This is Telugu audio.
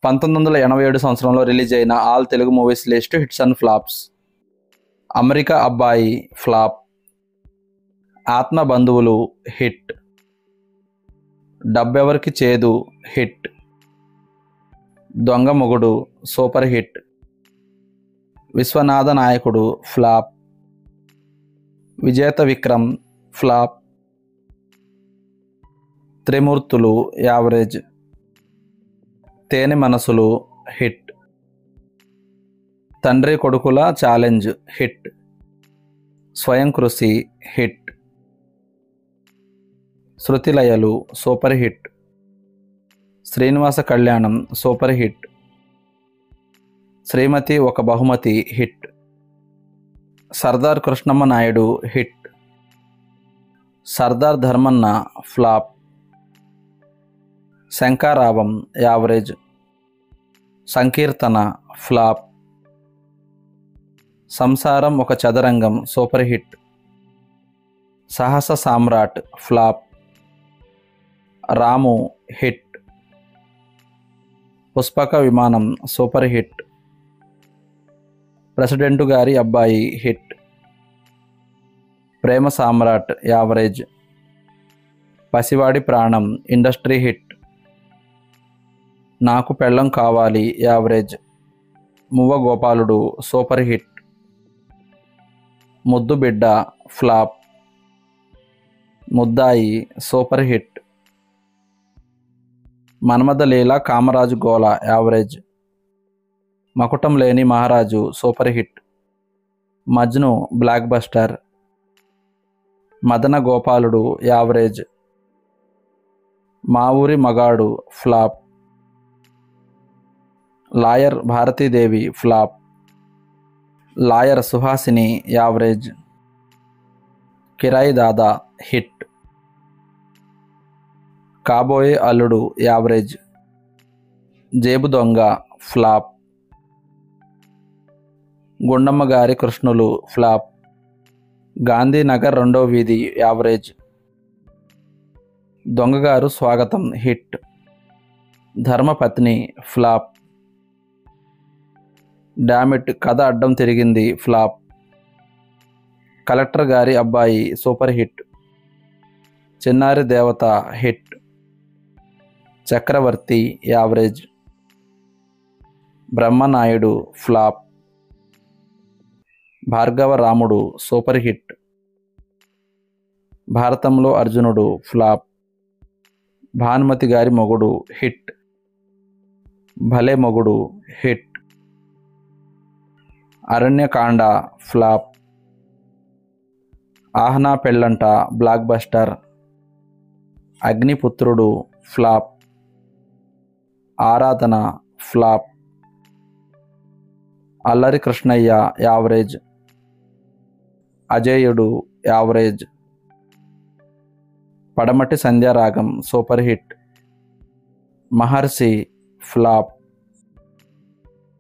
1987 సంవత్సరంలో రిలీజ్ అయిన all Telugu movies list hits and flops. America అబ్బాయి ఫ్లాప్, ఆత్మ బంధువులు హిట్, డబ్బెవరికి చేదు హిట్, దొంగ మొగుడు సూపర్ హిట్, విశ్వనాథ నాయకుడు ఫ్లాప్, విజేత విక్రమ్ ఫ్లాప్, త్రిమూర్తులు యావరేజ్, తేనె మనసులు హిట్, తండ్రి కొడుకుల challenge hit, Swayam Krushi hit, Sruthilayalu super hit, Srinivasa Kalyanam super hit, Srimathi Oka Bahumathi hit, Sardar Krishnama Naidu hit, Sardar Dharmanna flop, Sankharavam average, Sankeertana flop, Samsaram Oka చదరంగం సూపర్ హిట్, సాహస సామ్రాట్ ఫ్లాప్, రాము హిట్, పుష్పక విమానం సూపర్ హిట్, ప్రెసిడెంటు గారి అబ్బాయి హిట్, ప్రేమ సామ్రాట్ యావరేజ్, పసివాడి ప్రాణం ఇండస్ట్రీ హిట్, నాకు పెళ్ళం కావాలి యావరేజ్, మువ్వ గోపాలుడు సూపర్ హిట్, ముద్దు Bidda flop, Muddayi super hit, Manmatha Leela Kamaraju Gola average, Makutam Leni Maharaju super hit, Majnu blockbuster, Madana Gopaludu average, Maa Oori Magadu flop, lawyer Bharathidevi flop, lawyer Suhasini average, Kirayi Dada hit, కాబోయే అల్లుడు యావరేజ్, జేబు దొంగ ఫ్లాప్, గుండమ్మ గారి కృష్ణులు ఫ్లాప్, గాంధీనగర్ రెండో వీధి యావరేజ్, దొంగగారు స్వాగతం హిట్, ధర్మపత్ని ఫ్లాప్, డామిట్ కథ అడ్డం తిరిగింది ఫ్లాప్, కలెక్టర్ గారి అబ్బాయి సూపర్ హిట్, చిన్నారి దేవత హిట్, చక్రవర్తి యావరేజ్, బ్రహ్మనాయుడు ఫ్లాప్, భార్గవ రాముడు సూపర్ హిట్, భారతంలో అర్జునుడు ఫ్లాప్, భానుమతి గారి మొగుడు హిట్, భలే మొగుడు hit, Aranya Kanda flop, Ahana Pellanta blockbuster, Agniputrudu flop, Aradhana flop, Allari Krishnayya average, Ajeyudu average, Padamati Sandhyaragam super hit, Maharshi flop,